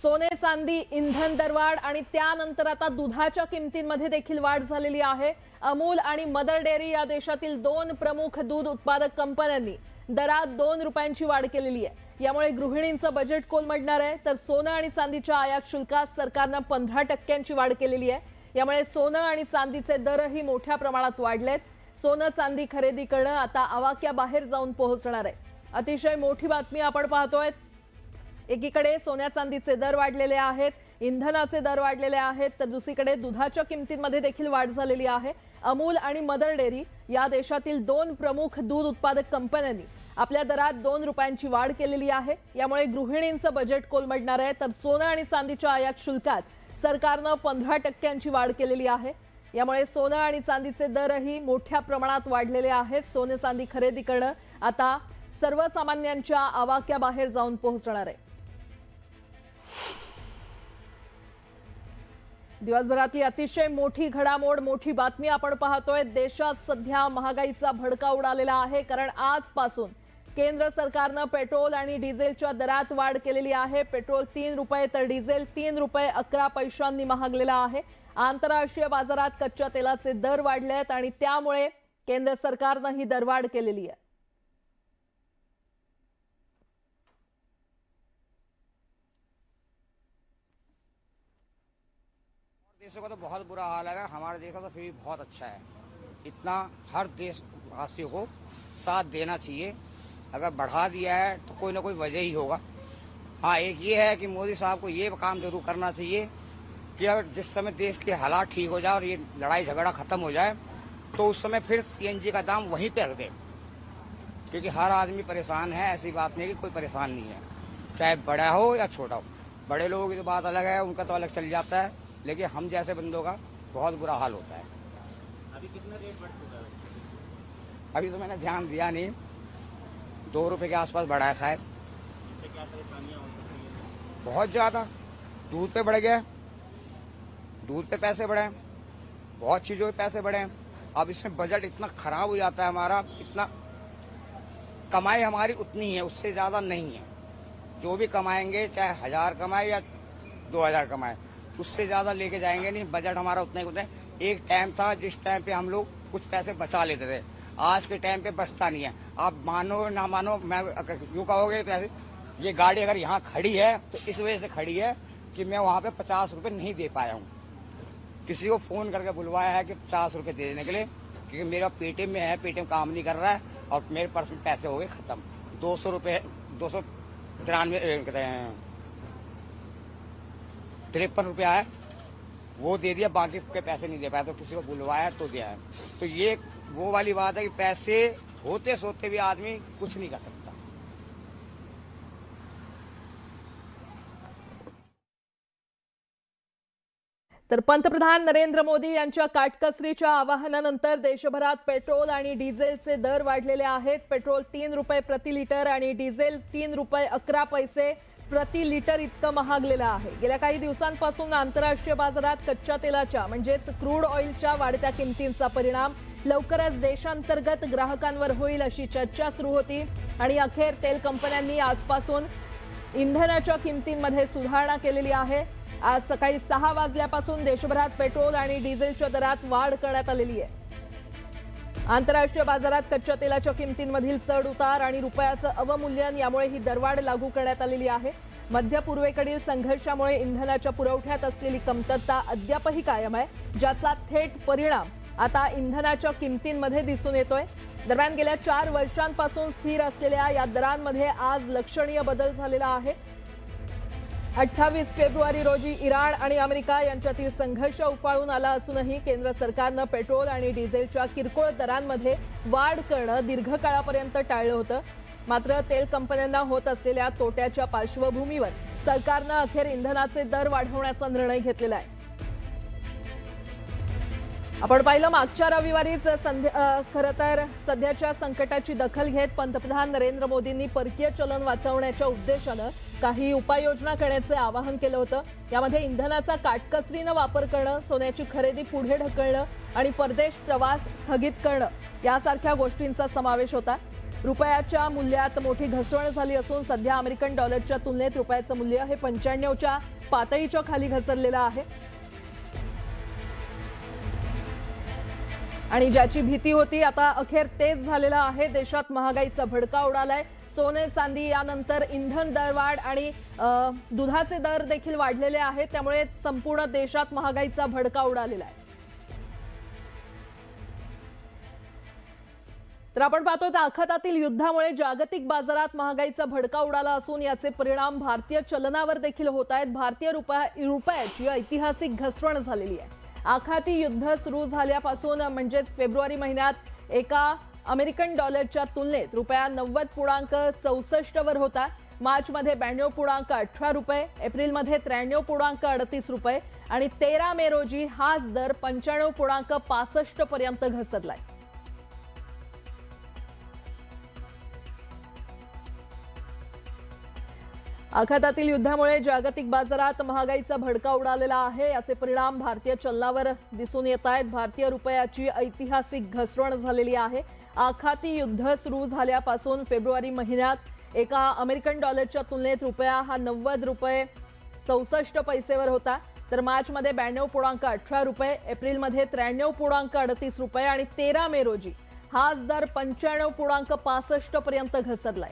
सोने चांदी इंधन दरवाढ आणि त्यानंतर आता दुधाच्या किमतींमध्ये देखील वाढ झालेली आहे। अमूल आणि मदर डेअरी या देशातील दोन प्रमुख दूध उत्पादक कंपन्यांनी दरात 2 रुपयांची वाढ केलेली आहे। यामुळे गृहिणींचं बजेट कोलमडणार आहे। तर सोनं आणि चांदीच्या आयात शुल्कात सरकारने 15% वाढ केलेली आहे। यामुळे सोनं आणि चांदीचे दरही मोठ्या प्रमाणात वाढलेत। सोनं चांदी खरेदी करणं आता आवाक्याबाहेर जाऊन पोहोचणार आहे। अतिशय मोठी बातमी आपण पाहतोय। एकीकडे सोन्या चांदीचे दर वाढलेले आहेत, इंधनाचे दर वाढलेले आहेत, तर दुसरीकडे दुधाच्या किमतींमध्ये देखील वाढ झालेली आहे। अमूल आणि मदर डेअरी या देशातील दोन प्रमुख दूध उत्पादक कंपन्यांनी आपल्या दरात 2 रुपयांची वाढ केलेली आहे। यामुळे गृहिणींचं बजेट कोलमडणार आहे। तर सोनं आणि चांदीच्या आयात शुल्कात सरकारने 15% वाढ केलेली आहे। यामुळे सोनं आणि चांदीचे दरही मोठ्या प्रमाणात वाढलेले आहेत। सोने चांदी खरेदी करणं आता सर्वसामान्यांच्या आवाक्याबाहेर जाऊन पोहोचणार आहे। दिवसभरातली अतिशय मोठी घडामोड, मोठी बातमी आपण पाहतोय। देशात सध्या महागाईचा भडका उडालेला आहे, कारण आजपासून केंद्र सरकारने पेट्रोल आणि डिझेलच्या दरात वाढ केलेली आहे। पेट्रोल 3 रुपये तर डिझेल 3 रुपये 11 पैशांनी महागलेला आहे। आंतरराष्ट्रीय बाजारात कच्च्या तेलाचे दर वाढले आहेत आणि त्यामुळे केंद्र सरकारने ही दरवाढ केलेली आहे। देशों का तो बहुत बुरा हाल है। हमारे देश का तो फिर भी बहुत अच्छा है। इतना हर देशवासियों को साथ देना चाहिए। अगर बढ़ा दिया है तो कोई ना कोई वजह ही होगा। हाँ, एक ये है कि मोदी साहब को ये काम जरूर करना चाहिए कि अगर जिस समय देश के हालात ठीक हो जाए और ये लड़ाई झगड़ा खत्म हो जाए तो उस समय फिर सीएनजी का दाम वहीं पे रख दे, क्योंकि हर आदमी परेशान है। ऐसी बात नहीं कि कोई परेशान नहीं है, चाहे बड़ा हो या छोटा हो। बड़े लोगों की तो बात अलग है, उनका तो अलग चल जाता है, लेकिन हम जैसे बंदों का बहुत बुरा हाल होता है। अभी कितना रेट बढ़ चुका है? अभी तो मैंने ध्यान दिया नहीं, 2 रुपए के आसपास बढ़ा है शायद। इससे क्या परेशानियां हो सकती हैं? बहुत ज्यादा दूध पे बढ़ गया, दूध पे पैसे बढ़े, बहुत चीजों पे पैसे बढ़े। अब इसमें बजट इतना खराब हो जाता है हमारा, इतना कमाई हमारी उतनी है, उससे ज्यादा नहीं है। जो भी कमाएंगे, चाहे 1000 कमाए या 2000 कमाए, उससे ज्यादा लेके जाएंगे नहीं। बजट हमारा उतना ही होता है। एक टाइम था जिस टाइम पे हम लोग कुछ पैसे बचा लेते थे, आज के टाइम पे बचता नहीं है। आप मानो ना मानो, मैं यूँ कहोगे तो ऐसे, ये गाड़ी अगर यहाँ खड़ी है तो इस वजह से खड़ी है कि मैं वहाँ पे 50 रुपए नहीं दे पाया हूँ। किसी को फोन करके बुलवाया है कि 50 रुपए दे देने के लिए, क्योंकि मेरा पेटीएम में है, पेटीएम काम नहीं कर रहा है और मेरे पर्स में पैसे हो गए खत्म। 200 रुपए 293 कहते हैं 53 रुपया है, वो दे दिया, बाकी के पैसे नहीं दे पाया। तो किसी को बुलवाया तो दिया है। तो ये वो वाली बात है कि पैसे होते सोते भी आदमी कुछ नहीं कर सकता। तर पंतप्रधान नरेंद्र मोदी यांच्या काटकसरीच्या आवाहनानंतर देशभरात पेट्रोल आणि डिझेलचे दर वाढलेले आहेत। पेट्रोल 3 रुपये प्रति लिटर आणि डिझेल 3 रुपये 11 पैसे प्रति लिटर इतकं महागलेलं आहे। गेल्या काही दिवसांपासून आंतरराष्ट्रीय बाजारात कच्च्या तेलाच्या म्हणजेच क्रूड ऑइलच्या वाढत्या किमतींचा परिणाम लवकरच देशांतर्गत ग्राहकांवर होईल अशी चर्चा सुरू होती आणि अखेर तेल कंपन्यांनी आजपासून इंधनाच्या किमतींमध्ये सुधारणा केलेली आहे। आज सकाळी 6 वाजल्यापासून देशभरात पेट्रोल आणि डिझेलच्या दरात वाढ करण्यात आलेली आहे। आंतरराष्ट्रीय बाजारात कच्च्या तेलाच्या किमतींमधील चढ उतार आणि रुपयाचं अवमूल्यन यामुळे ही दरवाढ लागू करण्यात आलेली आहे। मध्य पूर्वेकडील संघर्षामुळे इंधनाच्या पुरवठ्यात असलेली कमतरता अद्यापही कायम आहे, ज्याचा थेट परिणाम आता इंधनाच्या किमतींमध्ये दिसून येतोय। दरम्यान गेल्या 4 वर्षांपासून स्थिर असलेल्या या दरांमध्ये आज लक्षणीय बदल झालेला आहे। 28 फेब्रुवारी रोजी इराण आणि अमेरिका यांच्यातील संघर्ष उफाळून आला असूनही केंद्र सरकारने पेट्रोल आणि डिझेलच्या किरकोळ दरांमध्ये वाढ करणं दीर्घकाळापर्यंत टाळलं होतं। मात्र तेल कंपन्यांना होत असलेल्या तोट्याच्या पार्श्वभूमीवर सरकारने अखेर इंधनाचे दर वाढवण्याचा निर्णय घेतलेला आहे। आपण पाहिलं मागच्या रविवारीच खरं तर सध्याच्या संकटाची दखल घेत पंतप्रधान नरेंद्र मोदींनी परकीय चलन वाचवण्याच्या उद्देशाने काही उपाययोजना करण्याचे आवाहन केलं होतं। यामध्ये इंधनाचा काटकसरीने वापर करणं, सोन्याची खरेदी पुढे ढकलणं आणि परदेश प्रवास स्थगित करणं यासारख्या गोष्टींचा समावेश होता। रुपयाच्या मूल्यात मोठी घसरण झाली असून सध्या अमेरिकन डॉलरच्या तुलनेत रुपयाचं मूल्य हे 95च्या पातळीच्या खाली घसरलेलं आहे आणि ज्याची भीती होती आता अखेर तेच झालेलं आहे। देशात महागाईचा भडका उडालाय। सोने चांदी यानंतर इंधन दरवाढ आणि दुधाचे दर देखील वाढलेले आहेत, त्यामुळे संपूर्ण देशात महागाईचा भडका उडालेला आहे। तर आपण पाहतोय आखातातील युद्धामुळे जागतिक बाजारात महागाईचा भडका उडाला असून याचे परिणाम भारतीय चलनावर देखील होत आहेत। भारतीय रुपयाची ऐतिहासिक घसरण झालेली आहे। आखाती युद्ध सुरू झाल्यापासून म्हणजेच फेब्रुवारी महिन्यात एका अमेरिकन डॉलरच्या तुलनेत रुपया 90.64 वर होता। मार्चमध्ये 92.18 रुपये, एप्रिलमध्ये 93.38 रुपये आणि 13 मे रोजी हाच दर 95.65 पर्यंत घसरलाय। आखातातील युद्धामुळे जागतिक बाजारात महागाईचा भडका उडालेला आहे। याचे परिणाम भारतीय चलनावर दिसून येत आहेत। भारतीय रुपयाची ऐतिहासिक घसरण झालेली आहे। आखाती युद्ध सुरू झाल्यापासून फेब्रुवारी महिन्यात एका अमेरिकन डॉलरच्या तुलनेत रुपया हा 90.64 वर होता। तर मार्चमध्ये 92.18 रुपये, एप्रिलमध्ये 93.38 रुपये आणि 13 मे रोजी हाच दर 95.65 पर्यंत घसरलाय।